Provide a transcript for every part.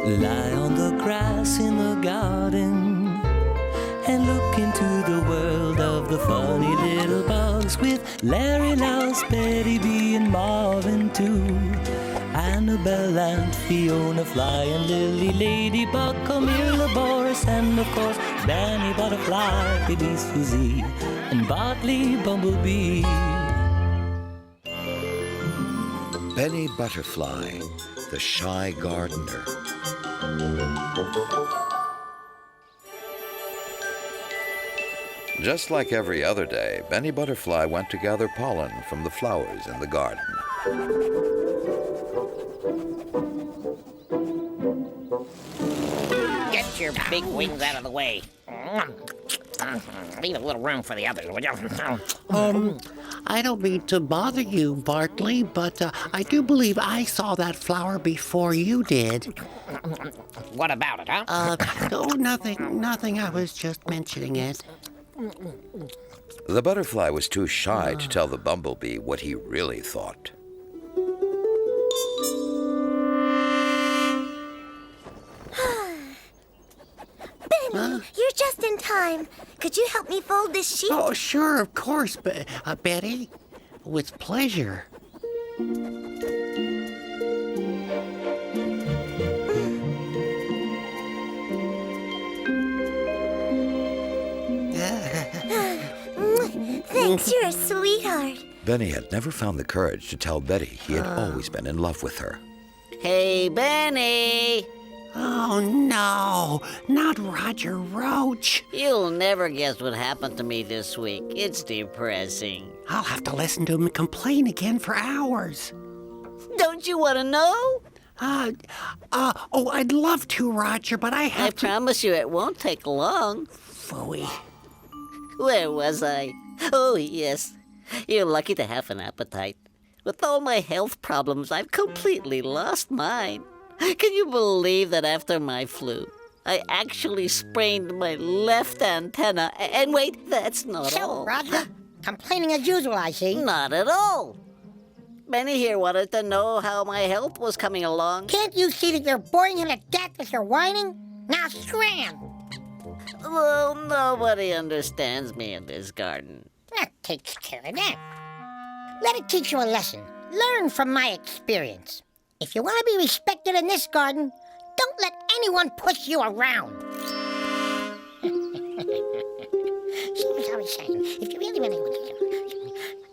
Lie on the grass in the garden and look into the world of the funny little bugs with Larry, Louse, Betty B, and Marvin too. Annabelle and Fiona Fly and Lily Ladybug, Camilla, Boris, and of course Danny Butterfly, Baby Susie, and Bartley Bumblebee. Benny Butterfly, the Shy Gardener. Just like every other day, Benny Butterfly went to gather pollen from the flowers in the garden. Get your big wings out of the way. Leave a little room for the others, would you? I don't mean to bother you, Bartley, but I do believe I saw that flower before you did. What about it, huh? Oh, nothing. I was just mentioning it. The butterfly was too shy to tell the bumblebee what he really thought. Benny, you're just in time. Could you help me fold this sheet? Oh, sure, of course, Betty. With pleasure. Thanks, you're a sweetheart. Benny had never found the courage to tell Betty he had always been in love with her. Hey, Benny! Oh, no, not Roger Roach. You'll never guess what happened to me this week. It's depressing. I'll have to listen to him complain again for hours. Don't you want to know? Oh, I'd love to, Roger, but I have to... I promise you it won't take long. Phooey. Where was I? Oh, yes. You're lucky to have an appetite. With all my health problems, I've completely lost mine. Can you believe that after my flu, I actually sprained my left antenna? And wait, that's not all. So, Roger, complaining as usual, I see. Not at all. Benny here wanted to know how my health was coming along. Can't you see that you're boring him to death with your whining? Now scram! Well, nobody understands me in this garden. That takes care of that. Let it teach you a lesson. Learn from my experience. If you want to be respected in this garden, don't let anyone push you around. So, as I was saying, if you really want to...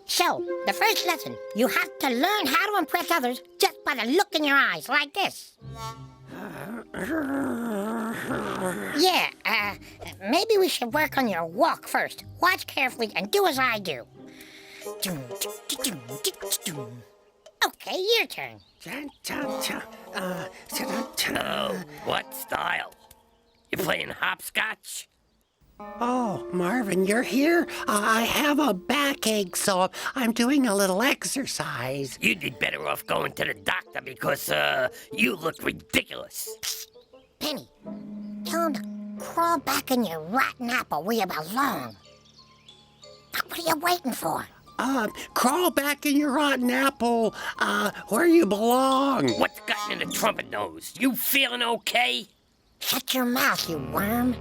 So, the first lesson, you have to learn how to impress others just by the look in your eyes, like this. Yeah, maybe we should work on your walk first. Watch carefully and do as I do. Okay, your turn. Oh, what style? You playing hopscotch? Oh, Marvin, you're here? I have a backache, so I'm doing a little exercise. You'd be better off going to the doctor because, you look ridiculous. Penny, tell him to crawl back in your rotten apple where you belong. What are you waiting for? Crawl back in your rotten apple, where you belong. What's gotten in the trumpet nose? You feeling okay? Shut your mouth, you worm.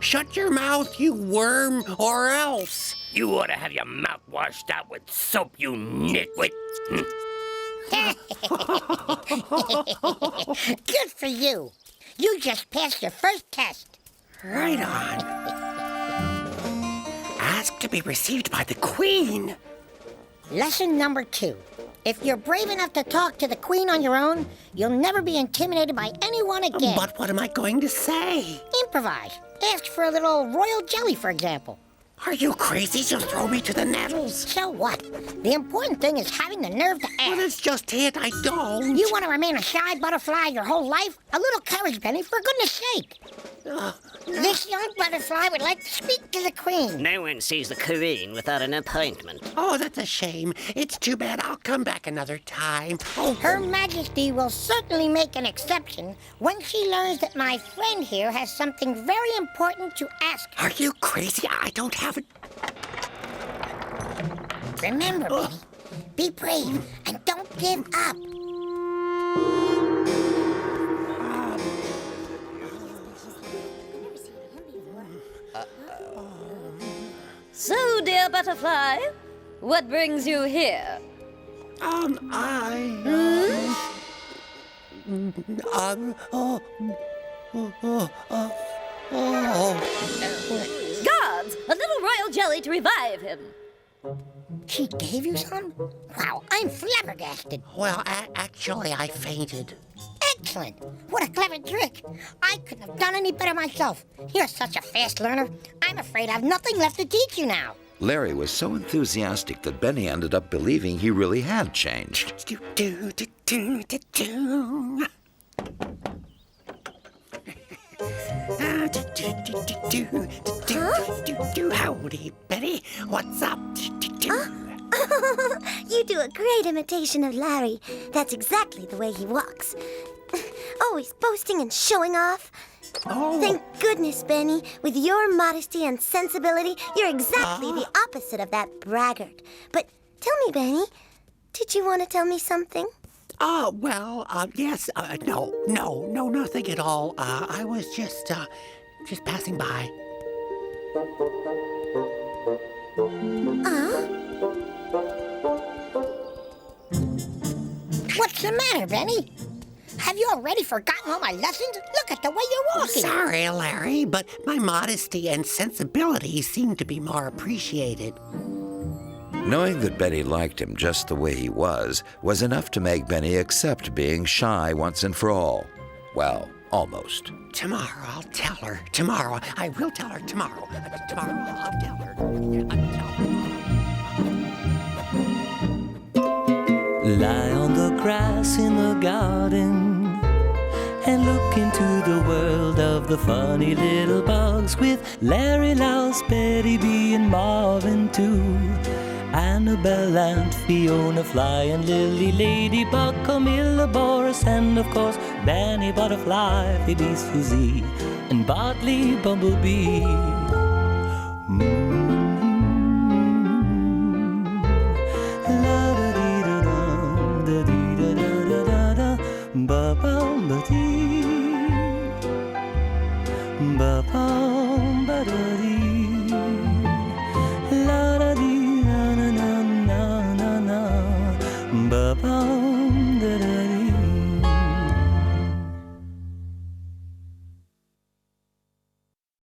Shut your mouth, you worm, or else. You ought to have your mouth washed out with soap, you nitwit. Good for you. You just passed your first test. Right on. Ask to be received by the Queen. Lesson number 2. If you're brave enough to talk to the Queen on your own, you'll never be intimidated by anyone again. But what am I going to say? Improvise. Ask for a little royal jelly, for example. Are you crazy? You'll throw me to the nettles. So what? The important thing is having the nerve to ask. Well, that's just it. I don't. You want to remain a shy butterfly your whole life? A little courage, Benny, for goodness sake. This young butterfly would like to speak to the Queen. No one sees the Queen without an appointment. Oh, that's a shame. It's too bad. I'll come back another time. Oh, Her Majesty will certainly make an exception when she learns that my friend here has something very important to ask her. Are you crazy? I don't have it. Remember, Benny, be brave and don't give up. Mr. Butterfly, what brings you here? Guards! A little royal jelly to revive him. She gave you some? Wow, I'm flabbergasted. Well, actually, I fainted. Excellent. What a clever trick. I couldn't have done any better myself. You're such a fast learner. I'm afraid I've nothing left to teach you now. Larry was so enthusiastic that Benny ended up believing he really had changed. Howdy, Betty. What's up? You do a great imitation of Larry. That's exactly the way he walks. Always boasting and showing off. Oh. Thank goodness, Benny. With your modesty and sensibility, you're exactly the opposite of that braggart. But tell me, Benny, did you want to tell me something? Well, yes. No, nothing at all. I was just passing by. What's the matter, Benny? Have you already forgotten all my lessons? Look at the way you're walking. Sorry, Larry, but my modesty and sensibility seem to be more appreciated. Knowing that Benny liked him just the way he was enough to make Benny accept being shy once and for all. Well, almost. Tomorrow I'll tell her. Tomorrow. I will tell her tomorrow. Tomorrow I'll tell her. Lie on the grass in the garden and look into the world of the funny little bugs with Larry, Louse, Betty B, and Marvin too. Annabelle and Fiona Fly and Lily Ladybug, Camilla, Boris, and of course Benny Butterfly, Phoebe, Susie, and Bartley, Bumblebee. Ba ba ba dee, ba ba.